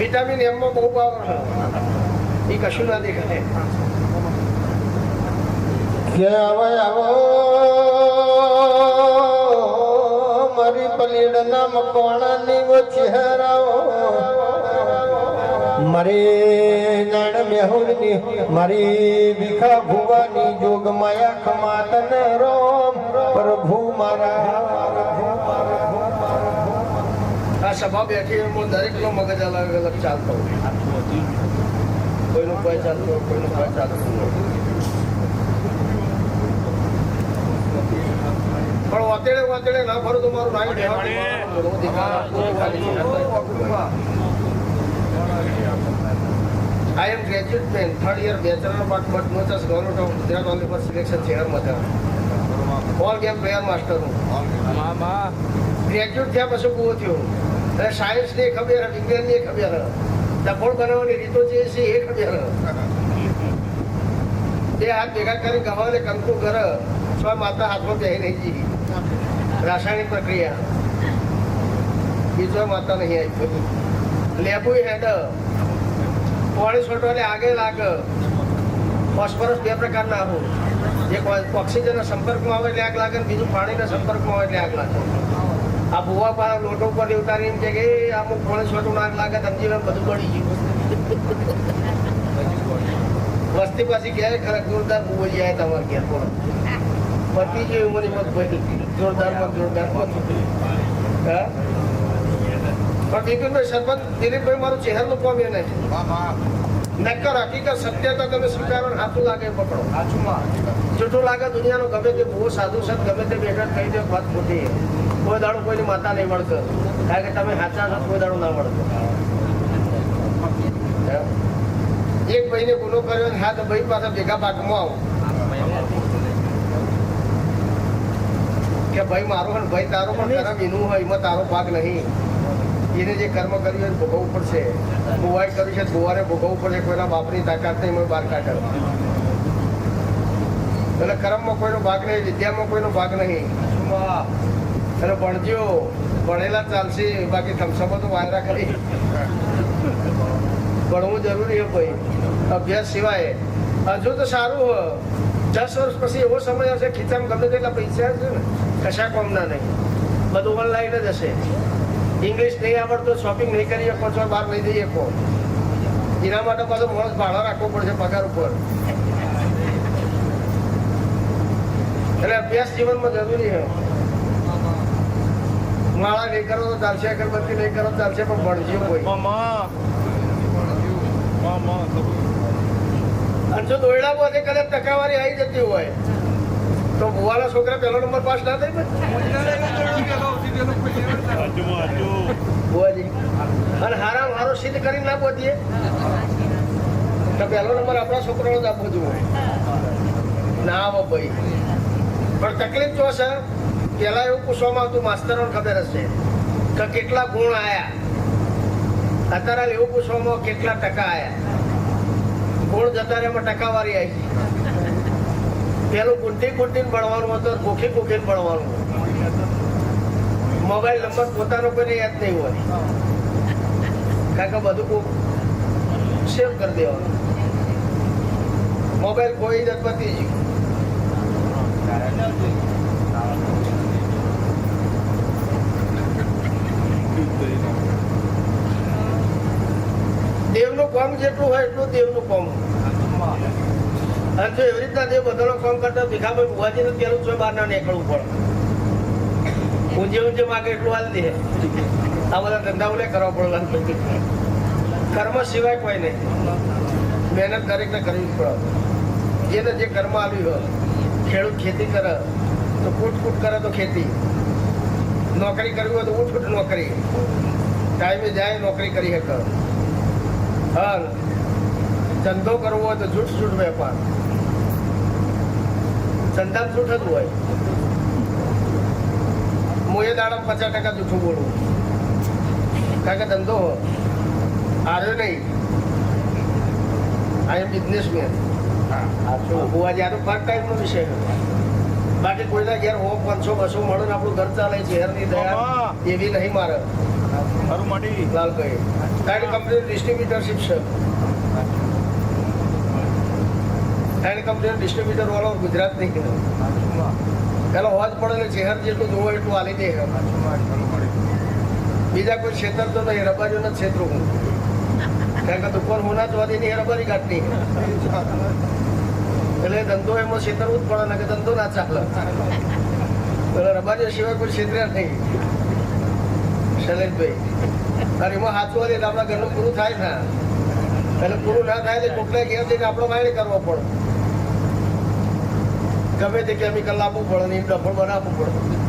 Vitamin એમ માં બહુ power એ કશું ના દેખાય કે હવે આવો મારી પલીડના મકવાણાની વો ચહેરાઓ મારી નાણ મેહુરની મારી ભીખા ભુવાની જોગ માયા ખમાતન રોમ પ્રભુ મારા આ સભા બેઠી એમાં દરેકનો મગજ અલગ અલગ ચાલતો હોય કોઈનું કોઈ ચાલતું હોય કોઈનું કોઈ ચાલતું હોય પણ વાતેડે ના ફરું તો મારું નામ I am graduate man, third year bachelor, but no just government of Gujarat only for selection chair mother. All game player master હું. ગ્રેજ્યુએટ થયા પછી પૂરો થયો. અને સાયન્સની ખબર, વિજ્ઞાનની ખબર, ડફોડ બનાવવાની રીતો જે છે એ ખબર. એ હાથ ભેગા કરી ગવાને કંકુ ઘર સ્વ માતા હાથમાં પહેરી નહીં જી રાસાયણિક પ્રક્રિયા બીજો માતા નહીં આવી લેબુ હેડ પાણી છોટવાને આગે લાગ ફોસ્ફરસ બે પ્રકારના આવું એક ઓક્સિજનના સંપર્કમાં આવે એટલે આગ લાગે ને બીજું પાણીના સંપર્કમાં આવે એટલે આગ લાગે આ ભૂવા પારા લોટો ઉપર ઉતારી એમ કે અમુક પાણી છોટું આગ લાગે સમજીને બધું બળી ગયું વસ્તી પાછી ક્યારે ખરા જોરદાર બહુ જાય તમારે ઘેર પણ પતિ જેવી ઉંમરની મત ભાઈ જોરદાર હા પણ બિપિનભાઈ સરપંચ દિલીપભાઈ મારું ચહેરનું કોમ એ નહીં નક્કર હકીકત સત્યતા તમે સ્વીકારો સાચું લાગે પકડો જૂઠું લાગે દુનિયાનો ગમે તે બહુ સાધુ સત ગમે તે બેઠક કહી દે વાત ખોટી કોઈ દાડો કોઈની માતા નહીં મળતો કારણ કે તમે સાચા છો કોઈ દાડો ના મળતો એક ભાઈને ગુનો કર્યો ને હા તો ભાઈ પાસે ભેગા ભાગમાં આવો કે ભાઈ મારો ને ભાઈ તારો પણ કર્મ એનું હોય એમાં તારો ભાગ નહીં એને જે કર્મ કર્યું હોય ભોગવવું પડશે ભોવાઈ કર્યું છે ભોવાને ભોગવવું પડશે કોઈના બાપની તાકાત નહીં એમાં બહાર કાઢે એટલે કર્મમાં કોઈનો ભાગ નહીં વિદ્યામાં કોઈનો ભાગ નહીં અને ભણજો ભણેલા ચાલશે બાકી થમસમો તો વાયરા કરી ભણવું જરૂરી છે ભાઈ અભ્યાસ સિવાય હજુ તો સારું 10 વર્ષ પછી એવો સમય હશે ખીચામાં ગમે તેટલા પૈસા હશે ને કશા કોમના નહીં બધું ઓનલાઈન જ હશે ઇંગ્લિશ નહીં આવડતું શોપિંગ નહીં કરી શકો છો બહાર નહીં જઈ શકો એના માટે પાછો માણસ ભાડા રાખવો પડશે પગાર ઉપર એટલે અભ્યાસ જીવનમાં જરૂરી છે માળા નહીં કરો તો ચાલશે અગરબત્તી નહીં કરો તો ચાલશે પણ ભણજો કોઈ અને જો દોયડા બધે કદાચ ટકાવારી આવી જતી હોય તો ભુવાના છોકરા પહેલો નંબર પાસ ના થઈ અને હારા હારો સિદ્ધ કરીને ના પહોંચીએ તો પહેલો નંબર આપણા છોકરાનો જ આપવો જોઈએ ના આવો ભાઈ પણ તકલીફ તો છે પેલા એવું પૂછવામાં આવતું માસ્તરોને ખબર હશે કે કેટલા ગુણ આવ્યા અત્યારે એવું પૂછવામાં કેટલા ટકા આવ્યા ગુણ જતા એમાં ટકાવારી આવી પેલું કુંટી ભણવાનું હતું ભૂખી ભણવાનું મોબાઈલ નંબર પોતાનો કોઈને યાદ નહીં હોય કારણ કે બધું સેવ કરી દેવાનું મોબાઈલ કોઈ જ પતી દેવનું કામ જેટલું હોય એટલું દેવનું કામ અને જો એવી રીતના દેવ બધાનો કામ કરતા ભીખાભાઈ ભુવાજીને પેલું છો બહાર ના નીકળવું પડે ઊંચે માગે એટલું હાલ દે આ બધા ધંધા ઉલે કરવા પડે કર્મ સિવાય કોઈ નહીં મહેનત દરેકને કરવી જ પડે જેને જે કર્મ આવ્યું હોય ખેડૂત ખેતી કરે તો કૂટ કરે તો ખેતી નોકરી કરવી હોય તો ઉઠ નોકરી ટાઈમે જાય નોકરી કરી શકે હા ધંધો કરવો હોય તો જૂઠ વેપાર ધંધા જૂઠ જ હોય હું એ દાડા 50% જૂઠું બોલું કારણ કે ધંધો હાર્યો નહીં આઈ એમ બિઝનેસમેન હોવા જ્યારે પાર્ટ ટાઈમનો વિષય બાકી કોઈના ઘેર 100 500 200 મળે ને આપણું ઘર ચાલે શહેરની દયા એવી નહીં મારે લાલભાઈ એન્ડ કંપની ડિસ્ટ્રીબ્યુટરશીપ છે and company distributor all over Gujarat નહીં પેલો હોજ પડે શહેર જેટલું જોવો એટલું આલી દે બીજા કોઈ ક્ષેત્ર તો નહીં રબારીઓના જ ક્ષેત્રો હું કારણ કે દુકાન હોના જ વાદી નહીં રબારી કાઢની એટલે ધંધો એમાં ક્ષેત્રવું જ પડે ને કે ધંધો ના ચાલે એટલે રબારીઓ સિવાય કોઈ ક્ષેત્રે નહીં શૈલેષભાઈ અને એમાં હાથવા દે આપણા ઘરનું પૂરું થાય ને એટલે પૂરું ના થાય તો કોકના ઘેર જઈને આપણો વાયણ કરવો પડે ગમે તે કેમિકલ આપવું પડે ને ડફળ બનાવવું પડે